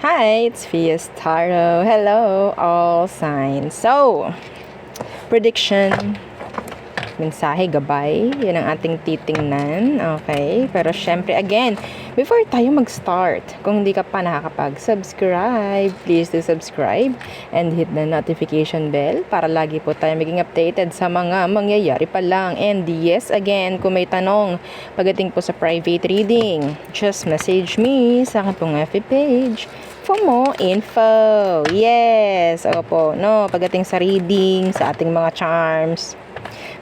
Hi, it's Fias Taro. Hello, all signs. So, prediction, mensahe, gabay, yan ang ating titingnan. Okay? Pero syempre, again, before tayo mag-start, kung hindi ka pa nakakapag-subscribe, please do subscribe and hit the notification bell para lagi po tayo maging updated sa mga mangyayari pa lang. And yes, again, kung may tanong pagdating po sa private reading, just message me sa aking pong FB page for more info. Yes, opo, no, pagdating sa reading, sa ating mga charms,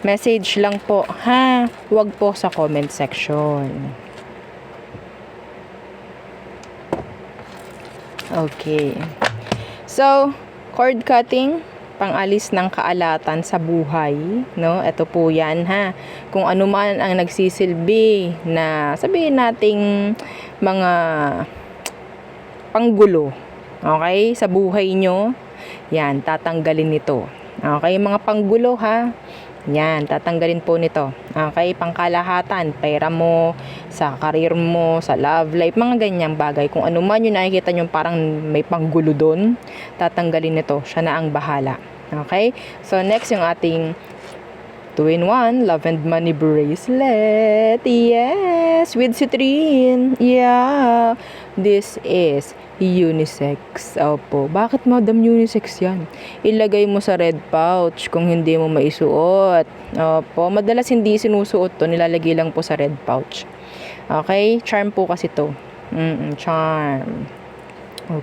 message lang po, ha? Huwag po sa comment section. Okay. So, cord cutting, pang-alis ng kaalatan sa buhay, no? Ito po 'yan, ha. Kung ano man ang nagsisilbi na sabihin nating mga panggulo, okay, sa buhay nyo, yan, tatanggalin nito. Okay, mga panggulo, ha. Yan, tatanggalin po nito. Okay, pangkalahatan, pera mo, sa career mo, sa love life, mga ganyang bagay. Kung ano man yung nakikita nyo parang may panggulo doon, tatanggalin nito. Siya na ang bahala. Okay, so next yung ating 2-in-1 Love and Money Bracelet. Yes, with citrine. Yeah, this is unisex. Opo. Bakit madam unisex yan? Ilagay mo sa red pouch kung hindi mo maisuot. Opo. Madalas hindi sinusuot to. Nilalagay lang po sa red pouch. Okay? Charm po kasi to. Charm.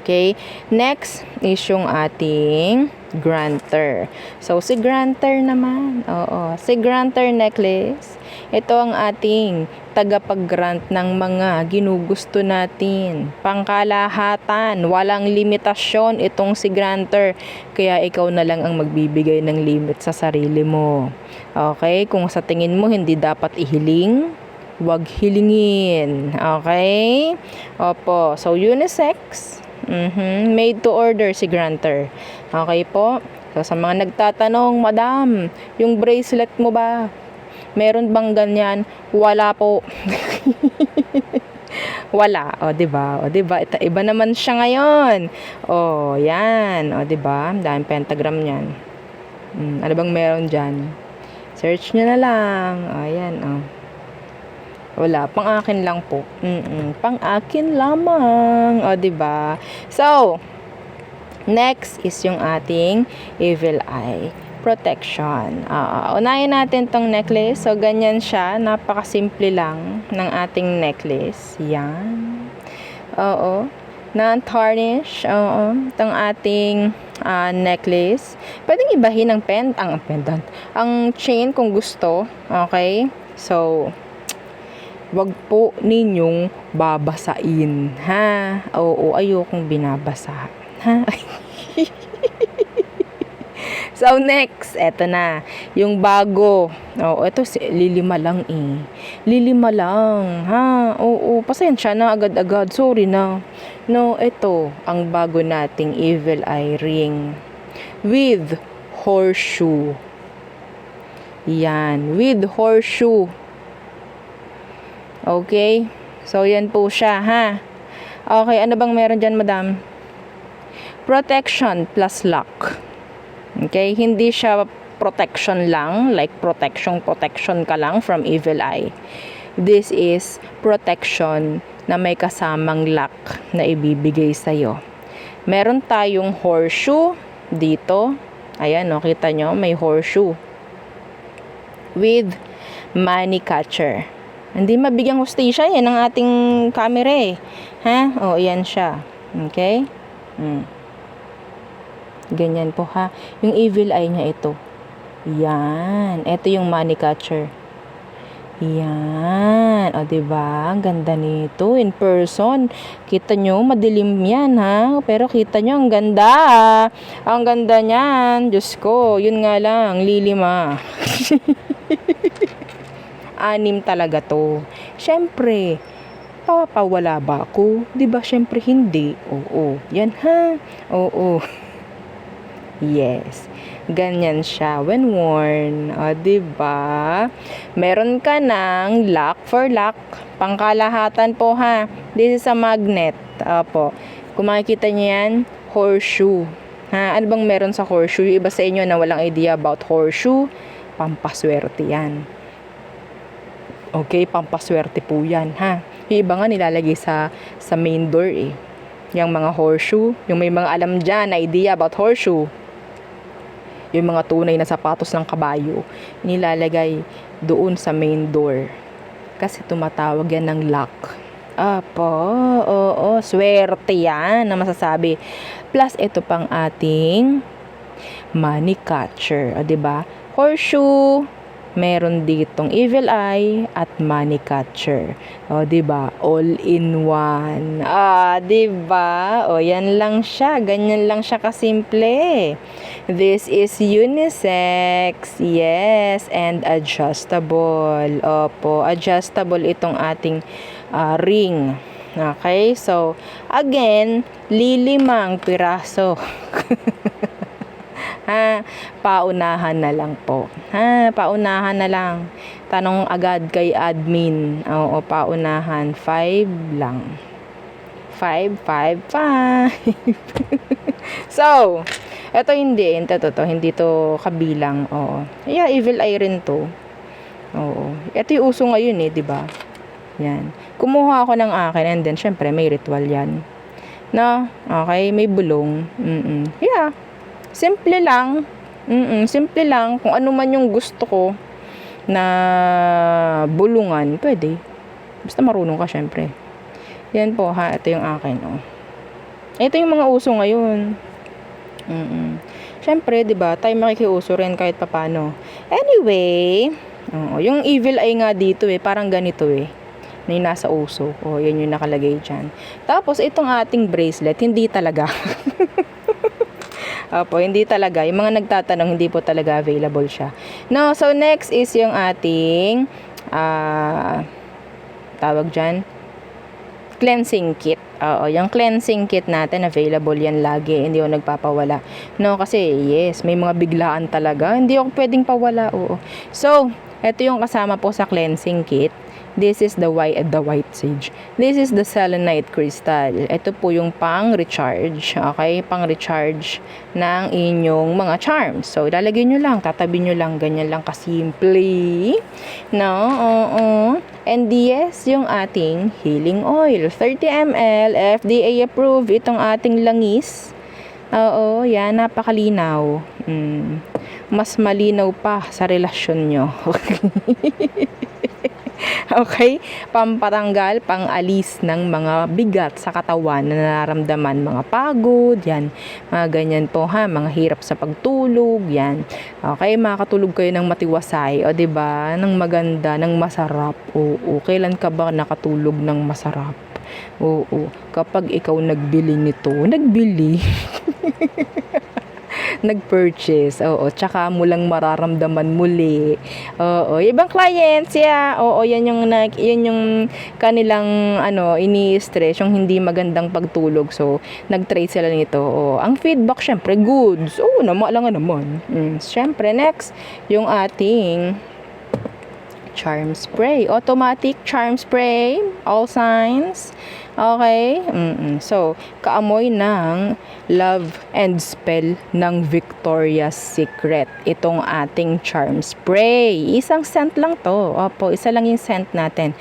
Okay? Next is yung ating granter. So, si granter naman. Oo. Si granter necklace. Ito ang ating tagapag-grant ng mga ginugusto natin. Pangkalahatan. Walang limitasyon itong si granter. Kaya ikaw na lang ang magbibigay ng limit sa sarili mo. Okay? Kung sa tingin mo hindi dapat ihiling, wag hilingin. Okay? Opo. So, unisex. Made to order si granter. Okay po? So, sa mga nagtatanong, madam, yung bracelet mo ba? Meron bang ganyan? Wala po. Wala. O, diba? O, diba? Iba naman siya ngayon. O, yan. O, diba? Daming pentagram yan. Ano bang meron dyan? Search nyo na lang. O, yan. O. Wala, pang akin lang po. Pang akin lamang. O, diba? So, next is yung ating evil eye protection. Unahin natin tong necklace. So, ganyan siya. Napakasimple lang ng ating necklace. Yan. Oo. Non-tarnish. Oo. Itong ating necklace. Pwedeng ibahin ng pendant. Ang chain kung gusto. Okay? So, wag po ninyong babasain, ha? Oo, ayokong binabasa. Ha? So, next, eto na. Yung bago. Oo, ito, lilima lang eh. Lilima lang, ha? Oo, pasensya na agad-agad. Sorry na. No, ito, ang bago nating evil eye ring. With horseshoe. Yan, with horseshoe. Okay? So, yan po siya, ha? Okay, ano bang meron dyan, madam? Protection plus luck. Okay? Hindi siya protection lang, like protection ka lang from evil eye. This is protection na may kasamang luck na ibibigay sa'yo. Meron tayong horseshoe dito. Ayan, no? Kita nyo, may horseshoe. With money catcher. Hindi mabigyan hustisya yan ng ating camera eh. Ha? O, yan siya. Okay? Ganyan po, ha. Yung evil eye niya ito. Yan. Ito yung money catcher. Yan. O, diba? Ang ganda nito. In person. Kita nyo, madilim yan, ha. Pero kita nyo, ang ganda. Ang ganda niyan. Diyos ko, yun nga lang. Lilima. 6 talaga to. Siyempre, papawala ba ako? Diba, siyempre hindi. Oo. Yan, ha? Oo. Yes. Ganyan siya when worn. O, diba? Meron ka ng lock for lock. Pangkalahatan po, ha? This is a magnet. Opo. Kung makikita niyo yan, horseshoe. Ha, ano bang meron sa horseshoe? Yung iba sa inyo na walang idea about horseshoe, pampaswerte yan. Okay, pampaswerte po yan, ha. Yung iba nga nilalagay sa main door eh. Yung mga horseshoe, yung may mga alam dyan na idea about horseshoe. Yung mga tunay na sapatos ng kabayo, nilalagay doon sa main door. Kasi tumatawag yan ng luck. Apo, oo, swerte yan na masasabi. Plus, ito pang ating money catcher. O, diba? Horseshoe, meron ditong evil eye at money catcher. O, diba? All in one. Ah, diba? O, yan lang siya. Ganyan lang siya kasimple. This is unisex. Yes, and adjustable. Opo, adjustable itong ating ring. Okay, so, again, lilimang piraso. Ha, paunahan na lang po. Ha, paunahan na lang. Tanong agad kay admin. Oo, paunahan. 5 lang. 5, 5, 5. So, ito hindi. Hindi to kabilang. Oo. Yeah, evil eye rin to. Oo. Ito yung uso ngayon eh, di ba? Yan. Kumuha ako ng akin and then, syempre, may ritual yan. No? Okay, may bulong. Yeah. Simple lang. Simple lang. Kung ano man yung gusto ko na bulungan, pwede. Basta marunong ka, syempre. Yan po, ha. Ito yung akin, oh. Ito yung mga uso ngayon. Syempre, di ba? Tayo makikiuso rin kahit papano. Anyway, yung evil eye nga dito, parang ganito, na yung nasa uso. Yan yung nakalagay dyan. Tapos, itong ating bracelet, hindi talaga. Opo, hindi talaga. Yung mga nagtatanong, hindi po talaga available siya. No, so next is yung ating tawag dyan, cleansing kit. Yung cleansing kit natin, available yan lagi. Hindi ako nagpapawala. No, kasi yes, may mga biglaan talaga. Hindi ako pwedeng pawala. Oo. So, ito yung kasama po sa cleansing kit. This is the white sage. This is the selenite crystal. Ito po yung pang-recharge. Okay? Pang-recharge ng inyong mga charms. So, ilalagay nyo lang. Tatabi nyo lang. Ganyan lang kasimple. No? Oo. And yes, yung ating healing oil. 30 ml. FDA approved. Itong ating langis. Oo. Yan. Napakalinaw. Mas malinaw pa sa relasyon nyo. Okay? Pampatanggal, pang-alis ng mga bigat sa katawan na nararamdaman, mga pagod, yan. Mga ganyan po, ha? Mga hirap sa pagtulog, yan. Okay? Makakatulog kayo ng matiwasay, o diba? Ng maganda, ng masarap. Oo. Kailan ka ba nakatulog ng masarap? Oo. Kapag ikaw nagbili nito, nag-purchase. Oo, tsaka mo lang mararamdaman muli. Oo, ibang clients, yeah. Oo, yan yung kanilang ini-stress, yung hindi magandang pagtulog. So, nag-trade sila nito. Oo, ang feedback syempre goods. Oo, lang naman. Syempre next, yung ating charm spray. Automatic charm spray. All signs. Okay? So, kaamoy ng love and spell ng Victoria's Secret. Itong ating charm spray. Isang scent lang to. Opo, isa lang yung scent natin.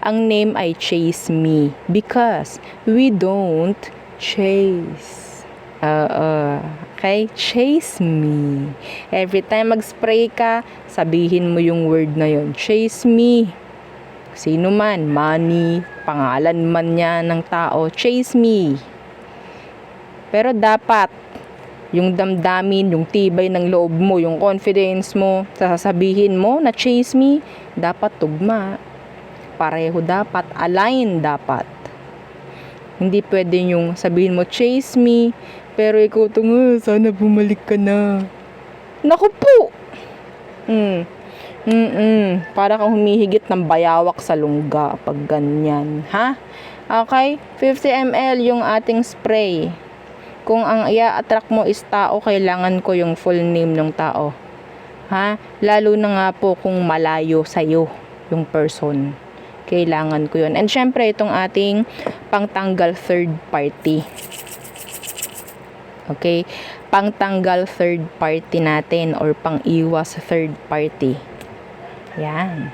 Ang name ay Chase Me because we don't chase. Okay? Chase me. Every time mag-spray ka, sabihin mo yung word na yun. Chase me. Sino man, money, pangalan man niya ng tao, chase me. Pero dapat, yung damdamin, yung tibay ng loob mo, yung confidence mo, sasabihin mo na chase me, dapat tugma. Pareho dapat, align dapat. Hindi pwede yung sabihin mo, chase me, pero ikaw sana bumalik ka na. Naku po! Para kang humihigit ng bayawak sa lungga pag ganyan, ha? Okay? 50 ml yung ating spray. Kung ang i-attract mo is tao, kailangan ko yung full name ng tao. Ha? Lalo na nga po kung malayo sa'yo yung person. Kailangan ko yun. And syempre, itong ating pangtanggal third party. Okay? Pangtanggal third party natin or pang-iwas third party. Yan.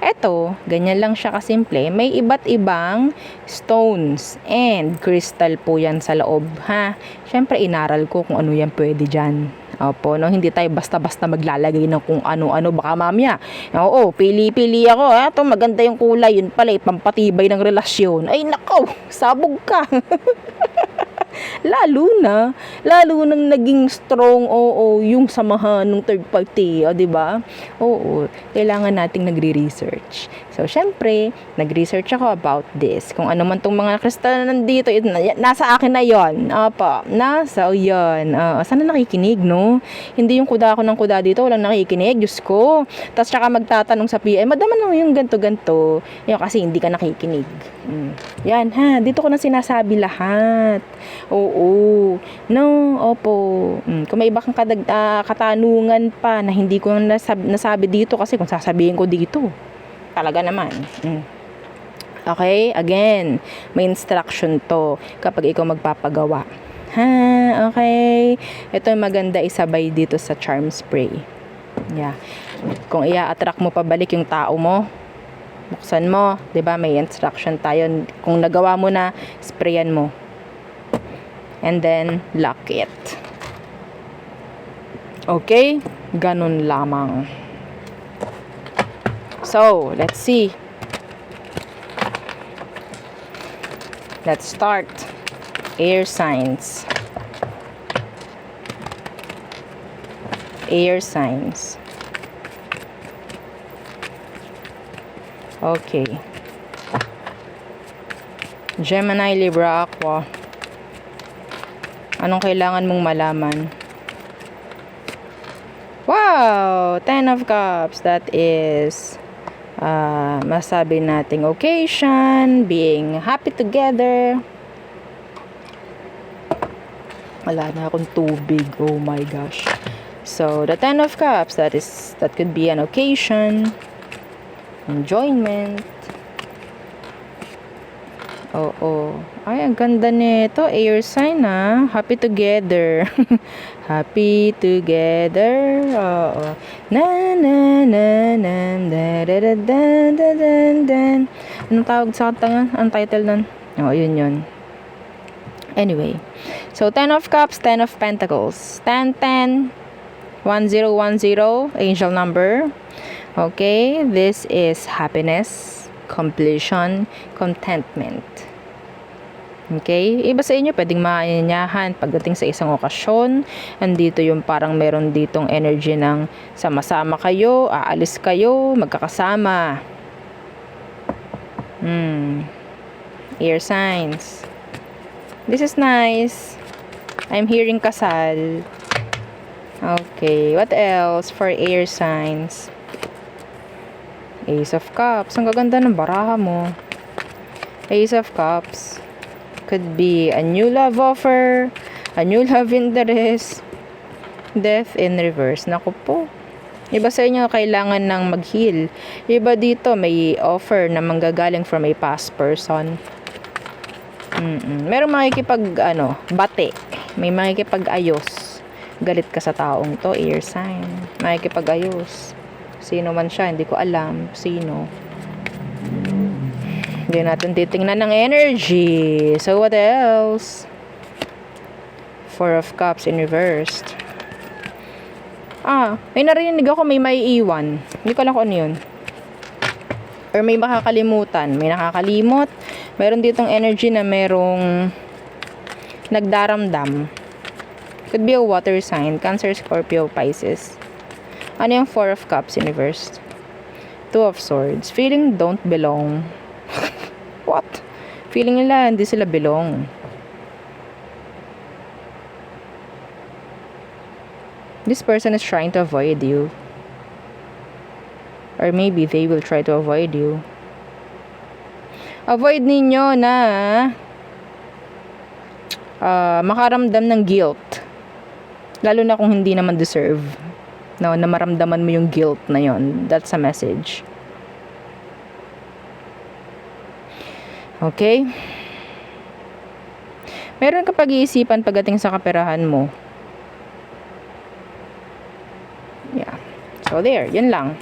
Eto, ganyan lang siya kasimple. May iba't ibang stones and crystal po yan sa loob, ha? Siyempre, inaral ko kung ano yan pwede dyan. Opo, no? Hindi tayo basta-basta maglalagay ng kung ano-ano. Baka mamaya, oo, pili-pili ako, ha? Ito, maganda yung kulay. Yun pala, pampatibay ng relasyon. Ay, nakaw, sabog ka. lalo nang naging strong, yung samahan ng third party, di ba? Oo, kailangan nating nagre-research. So, syempre, nag-research ako about this. Kung ano man tong mga kristal na nandito, nasa akin na yon. Apa, yon. Sana nakikinig, no? Hindi yung kuda ako ng kuda dito, walang nakikinig, Diyos ko. Tapos, tsaka magtatanong sa PM, madama naman yung ganto-ganto. Yung kasi hindi ka nakikinig. Yan, ha? Dito ko na sinasabi lahat. Oo. No, opo. Kung may iba kang katanungan pa na hindi ko nasabi dito kasi kung sasabihin ko dito, talaga naman. Okay? Again, may instruction to kapag ikaw magpapagawa. Ha? Okay? Ito yung maganda isabay dito sa charm spray. Yeah. Kung i-attract mo pabalik yung tao mo, buksan mo, 'di ba? May instruction tayo. Kung nagawa mo na, sprayan mo. And then lock it. Okay? Ganun lamang. So, let's see. Let's start. Air signs. Air signs. Okay. Gemini, Libra, Aqua. Anong kailangan mong malaman? Wow! 10 of Cups. That is masabi nating occasion, being happy together. Wala na akong tubig. Oh my gosh. So, the 10 of Cups, that could be an occasion. Enjoyment. Oo. Ay, ang ganda nito. Air sign, ha? Happy together. Happy together. Oo. Na na na na da da da da da da da. Anong tawag sa kanta? Ang title nun? Oo, yun. Anyway. So, 10 of Cups, 10 of Pentacles. 10, 1010, angel number. Okay, this is happiness, completion, contentment. Okay, iba sa inyo pwedeng maanyayahan pagdating sa isang okasyon. Andito yung parang meron ditong energy ng sama-sama kayo, aalis kayo, magkakasama. Air signs. This is nice. I'm hearing kasal. Okay, what else for air signs? Ace of Cups. Ang gaganda ng baraha mo. Ace of Cups. Could be a new love offer, a new love interest, death in reverse. Naku po. Iba sa inyo kailangan ng mag-heal. Iba dito may offer na manggagaling from a past person. Merong bate. May makikipag-ayos. Galit ka sa taong to, air sign. Makikipag-ayos. Sino man siya, hindi ko alam sino. Hindi natin titingnan ng energy. So, what else? 4 of Cups in reversed. May narinig ako may maiiwan. Hindi ko alam kung ano yun. Or may makakalimutan. May nakakalimot. Meron ditong energy na merong nagdaramdam. Could be a water sign. Cancer, Scorpio, Pisces. Ano yung 4 of Cups in reversed? 2 of Swords. Feeling don't belong. What? Feeling nila hindi sila belong. This person is trying to avoid you. Or maybe they will try to avoid you. Avoid ninyo na makaramdam ng guilt. Lalo na kung hindi naman deserve. No, na maramdaman mo yung guilt na yon. That's a message. Okay? Meron ka pag-iisipan pagdating sa kaperahan mo. Yeah. So there, yun lang.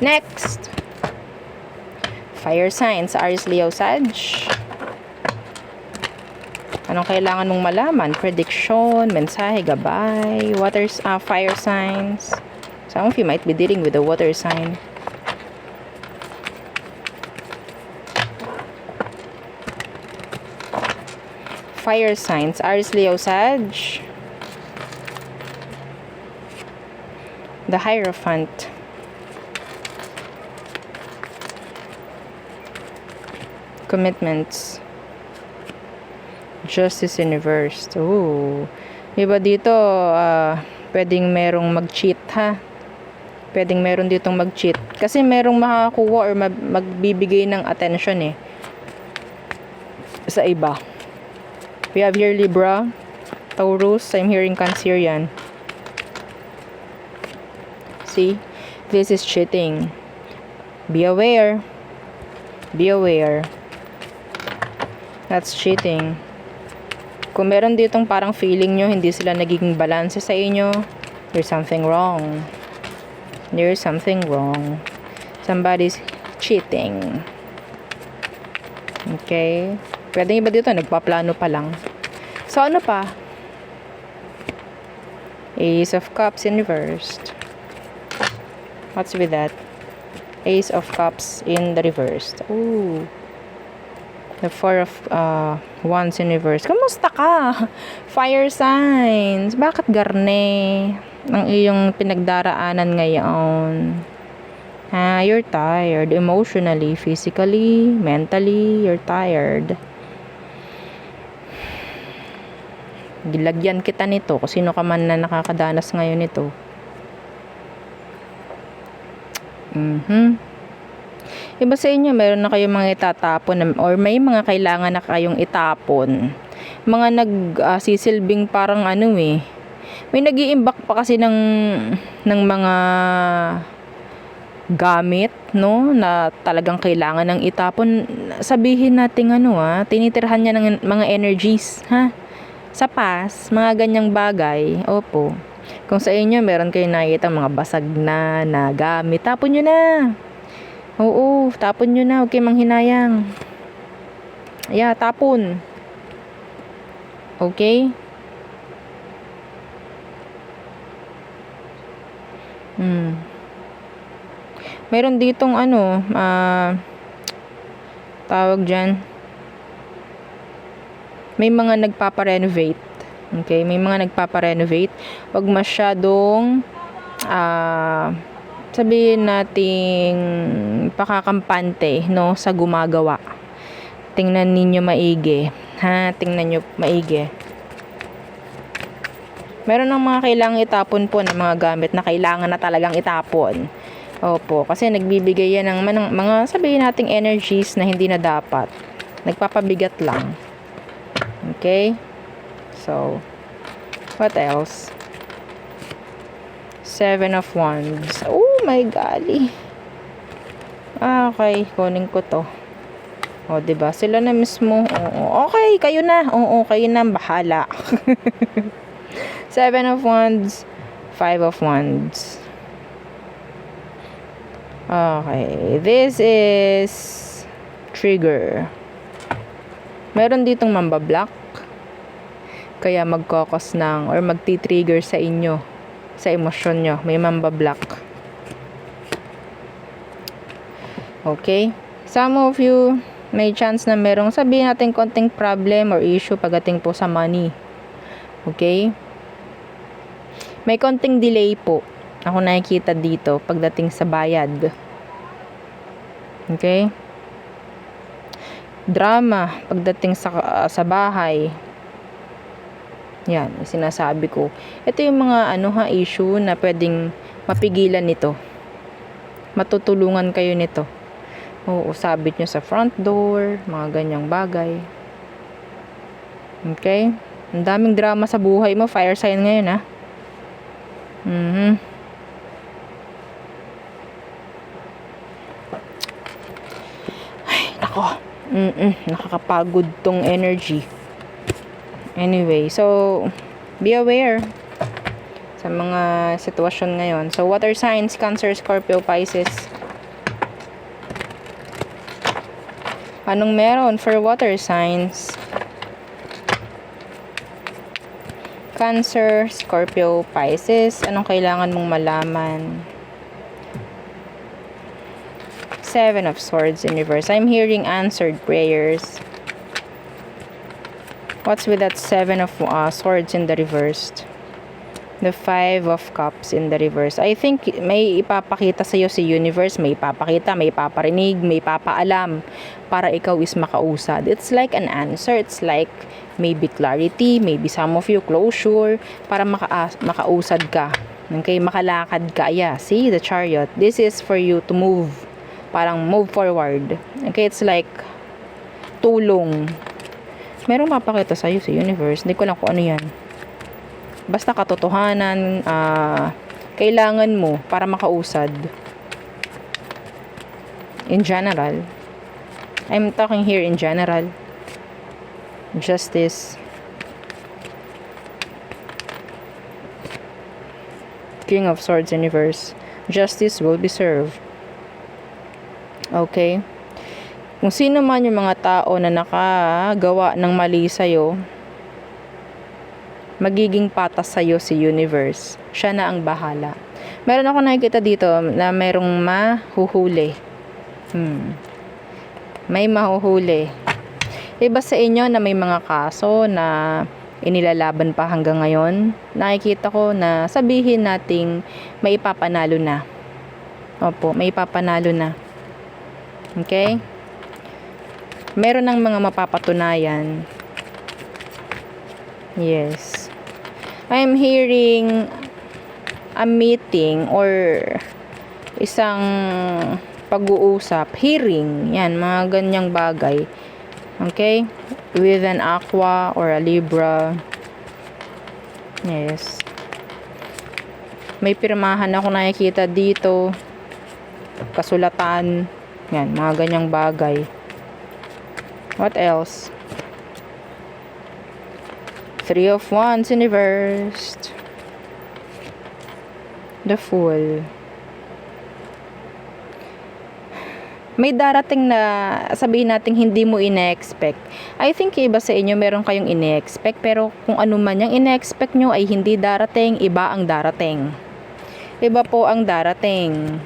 Next. Fire signs, Aries, Leo, Sag. Anong kailangan mong malaman? Prediction, mensahe, gabay, fire signs. Some of you might be dealing with a water sign. Fire signs, Aries, Leo, Sag. The Hierophant. Commitments. Justice Universe. Ooh. Diba dito, pwedeng merong mag-cheat, ha? Pwedeng meron ditong mag-cheat. Kasi merong makakuha or magbibigay ng attention, sa iba. We have here Libra, Taurus, I'm hearing Cancerian. See? This is cheating. Be aware. Be aware. That's cheating. Kung meron ditong parang feeling nyo, hindi sila nagiging balance sa inyo, there's something wrong. There's something wrong. Somebody's cheating. Okay? Pwede iba dito, nagpaplano pa lang. So, ano pa? Ace of Cups in reversed. What's with that? Ace of Cups in the reversed. Ooh. The Four of Wands in reverse. Kamusta ka? Fire signs. Bakit garne ang iyong pinagdaraanan ngayon? You're tired. Emotionally, physically, mentally, you're tired. Gilagyan kita nito kung sino ka man na nakakadanas ngayon nito. Iba sa inyo, meron na kayong mga itatapon or may mga kailangan na kayong itapon. Mga nagsisilbing parang may nag-iimbak pa kasi ng mga gamit, no, na talagang kailangan ng itapon. Sabihin natin tinitirhan niya ng mga energies, ha? Sa past, mga ganyang bagay, opo. Kung sa inyo, meron kayong nakikita mga basag na gamit, tapon nyo na. Oo, tapon nyo na. Huwag kayong manghinayang. Yeah, tapon. Okay? Meron ditong tawag dyan. May mga nagpaparenovate. Okay? May mga nagpaparenovate. Huwag masyadong sabihin nating pakakampante, no, sa gumagawa. Tingnan ninyo maigi, ha? Tingnan nyo maigi. Meron ng mga kailangang itapon po ng mga gamit na kailangan na talagang itapon. Opo, kasi nagbibigay yan ng mga sabihin nating energies na hindi na dapat. Nagpapabigat lang. Okay? So, what else? Seven of Wands. Oh my golly. Okay, kunin ko to. O, diba? Sila na mismo. Oo. Okay, kayo na. Oo, kayo na. Bahala. Seven of Wands. Five of Wands. Okay. This is trigger. Meron ditong mambablock. Kaya magkokos ng or magti-trigger sa inyo. Sa emosyon nyo. May mambablock. Okay? Some of you, may chance na merong sabihin natin konting problem or issue pagdating po sa money. Okay? May konting delay po. Ako nakikita dito pagdating sa bayad. Okay? Drama pagdating sa bahay. Yan, sinasabi ko. Ito yung mga issue na pwedeng mapigilan nito. Matutulungan kayo nito. Oo, sabit nyo sa front door, mga ganyang bagay. Okay? Ang daming drama sa buhay mo, fire sign ngayon, ha? Ay, nako. Nakakapagod tong energy. Anyway, so be aware sa mga sitwasyon ngayon. So water signs, Cancer, Scorpio, Pisces. Anong meron for water signs? Cancer, Scorpio, Pisces. Anong kailangan mong malaman? Seven of Swords in reverse. I'm hearing answered prayers. What's with that Seven of Swords in the reverse? The Five of Cups in the reverse. I think may ipapakita sa iyo si universe, may ipapakita, may ipaparinig, may ipapaalam para ikaw is makausad. It's like an answer. It's like maybe clarity, maybe some of you closure para makausad ka. Okay, makalakad ka. Yeah, see the Chariot. This is for you to move. Parang move forward. Okay, it's like tulong. Merong mapakita sa iyo si universe. Hindi ko lang kung ano yan. Basta katotohanan, kailangan mo para makausad. In general. I'm talking here in general. Justice. King of Swords in reverse. Justice will be served. Okay? Kung sino man yung mga tao na nakagawa ng mali sa'yo, magiging patas sa'yo si universe. Siya na ang bahala. Meron ako nakikita dito na merong mahuhuli. May mahuhuli. Iba sa inyo na may mga kaso na inilalaban pa hanggang ngayon. Nakikita ko na sabihin nating may ipapanalo na. Opo, may ipapanalo na. Okay? Meron ng mga mapapatunayan. Yes. I'm hearing a meeting or isang pag-uusap, hearing, yan, mga ganyang bagay. Okay? With an Aqua or a Libra. Yes. May pirmahan ako nakikita dito. Kasulatan. Yan, mga ganyang bagay. What else? Three of Wands in reverse. The Fool. May darating na sabihin natin hindi mo ine-expect. I think iba sa inyo meron kayong ine-expect, pero kung ano man yung ine-expect nyo ay hindi darating, iba ang darating. Iba po ang darating.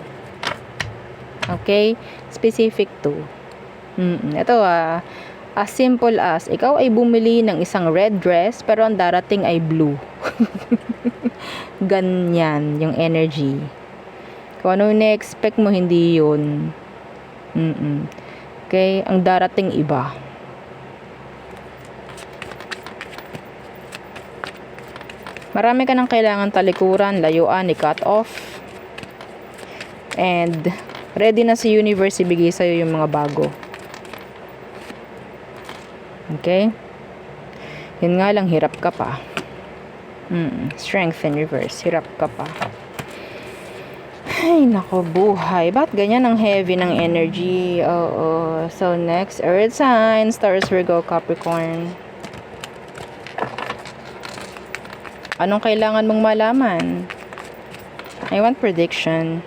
Okay? Specific to. Ito as simple as ikaw ay bumili ng isang red dress pero ang darating ay blue. Ganyan yung energy. Kung ano ine-expect mo, hindi yun. Okay? Ang darating iba. Marami ka nang kailangan talikuran, layuan, i-cut off. And ready na si universe ibigay sa'yo yung mga bago. Okay? Yun nga lang, hirap ka pa. Strength in reverse. Hirap ka pa. Ay, nako, buhay. Ba't ganyan ang heavy ng energy? Oo. So, next, Earth signs. Taurus, Virgo, Capricorn. Anong kailangan mong malaman? I want prediction.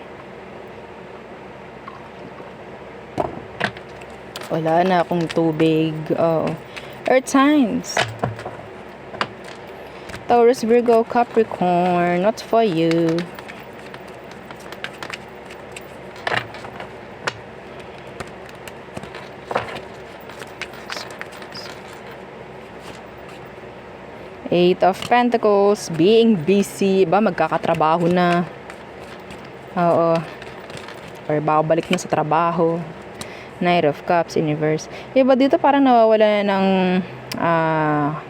Wala na akong tubig. Oo. Earth signs. Taurus, Virgo, Capricorn. What's for you? Eight of Pentacles. Being busy. Ba, magkakatrabaho na. Oo. Or babalik na sa trabaho. Knight of Cups in reverse. Iba dito parang nawawala ng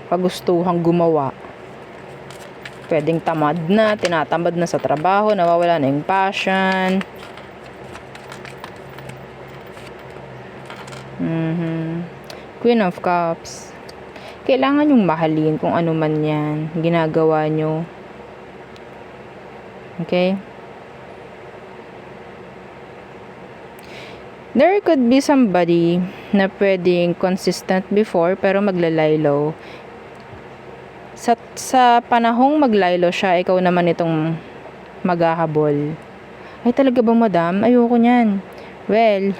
kagustuhang gumawa. Pwedeng tamad na, tinatamad na sa trabaho, nawawala na yung passion. Queen of Cups. Kailangan yung mahalin kung ano man yan ginagawa nyo. Okay? There could be somebody na pwedeng consistent before pero maglalay low. Sa panahong maglalay low siya, ikaw naman itong maghahabol. Ay talaga ba madam? Ayoko niyan. Well,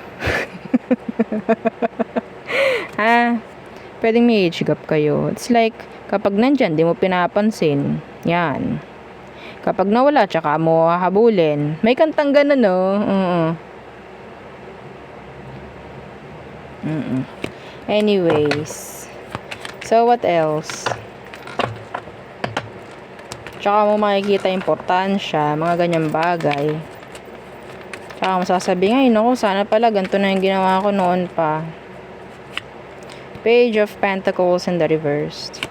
pwedeng may age gap kayo. It's like, kapag nandyan, di mo pinapansin. Yan. Kapag nawala, tsaka mo hahabulin. May kantang ganun, no? Anyways. So, what else? Tsaka mo makikita importansya, mga ganyang bagay. Tsaka mo sasabihin, ay, naku, sana pala, ganito na yung ginawa ko noon pa. Page of Pentacles in the reversed.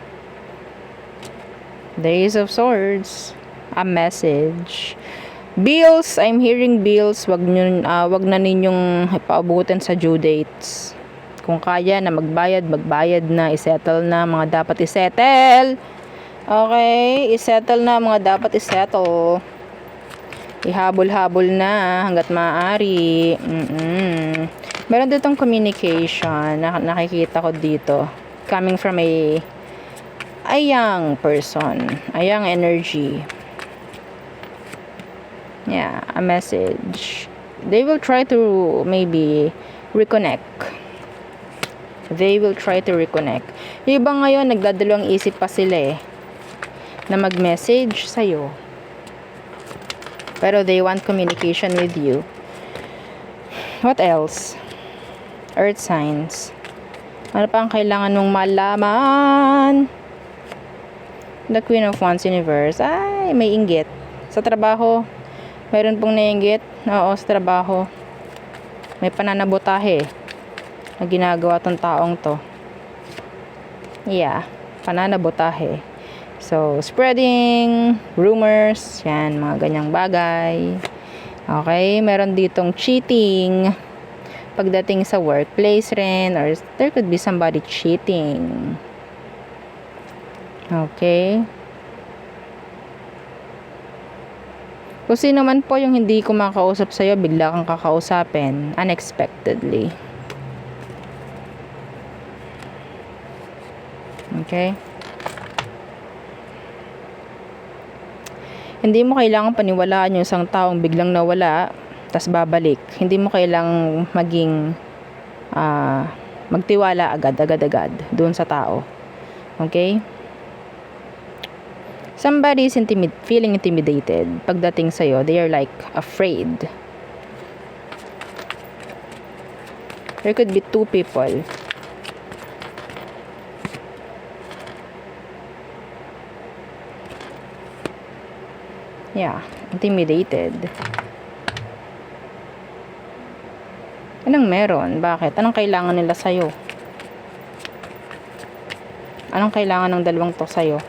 The Ace of Swords. A message. Bills, I'm hearing bills. Wag na ninyong ipaabutin sa due dates. Kung kaya na magbayad na, isettle na mga dapat isettle. Okay, isettle na mga dapat isettle. Ihabol-habol na hanggat maaari. Meron ditong communication na nakikita ko dito. Coming from a young person. A young energy. Yeah, a message. They will try to maybe reconnect. Yung iba ngayon, nagdadalawang isip pa sila na mag-message sa'yo. Pero they want communication with you. What else? Earth signs. Ano pa ang kailangan mong malaman? The Queen of Wands Universe. Ay, may inggit. Sa trabaho, mayroon pong nainggit. Oo, sa trabaho. May pananabotahe na ginagawa tong taong to. Yeah, pananabotahe. So, spreading rumors, yan, mga ganyang bagay. Okay, meron ditong cheating pagdating sa workplace rin, or there could be somebody cheating. Okay. Kung sino man po yung hindi kumakausap sa'yo, bigla kang kakausapin unexpectedly. Okay? Hindi mo kailangan paniwalaan yung isang taong biglang nawala, tas babalik. Hindi mo kailangang maging magtiwala agad doon sa tao. Okay? Somebody is feeling intimidated. Pagdating sa'yo, they are like afraid. There could be two people. Yeah, intimidated. Anong meron? Bakit? Anong kailangan nila sa'yo? Anong kailangan ng dalawang to sa'yo?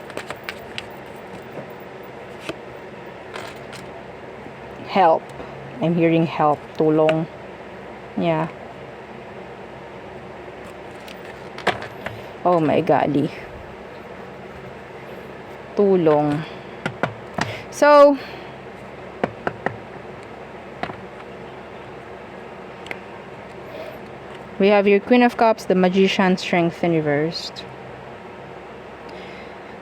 Help. I'm hearing help. Tulong. Yeah. Oh my golly. Tulong. So, we have your Queen of Cups, the Magician, Strength, and Reversed.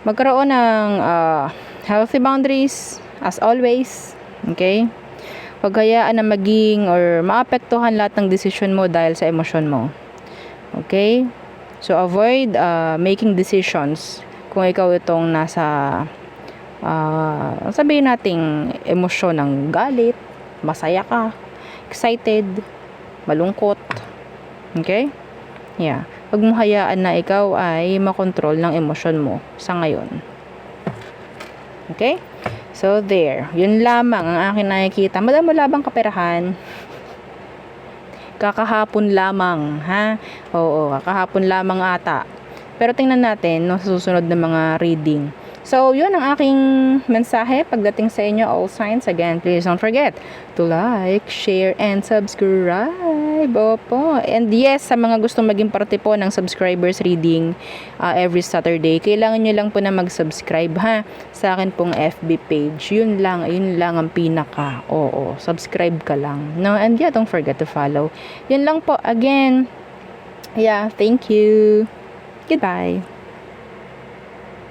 Magkaroon ng healthy boundaries, as always. Okay? Huwag hayaan na maging or maapektuhan lahat ng decision mo dahil sa emosyon mo. Okay? So, avoid making decisions kung ikaw itong nasa sabihin nating emosyon ng galit, masaya ka, excited, malungkot. Okay? Yeah. Huwag mo hayaan na ikaw ay makontrol ng emosyon mo sa ngayon. Okay? So, there. Yun lamang ang akin nakikita. Madam, wala bang kaperahan? Kakahapon lamang, ha? Oo, kakahapon lamang ata. Pero tingnan natin no, sa susunod na mga reading. So, yun ang aking mensahe pagdating sa inyo, all signs. Again, please don't forget to like, share, and subscribe. subscribe. Opo. And yes, sa mga gustong maging parte po ng subscribers reading every Saturday, kailangan nyo lang po na mag-subscribe ha sa akin pong FB page. Yun lang ang pinaka. Oo, subscribe ka lang. No, and yeah, don't forget to follow. Yun lang po. Again, yeah, thank you. Goodbye.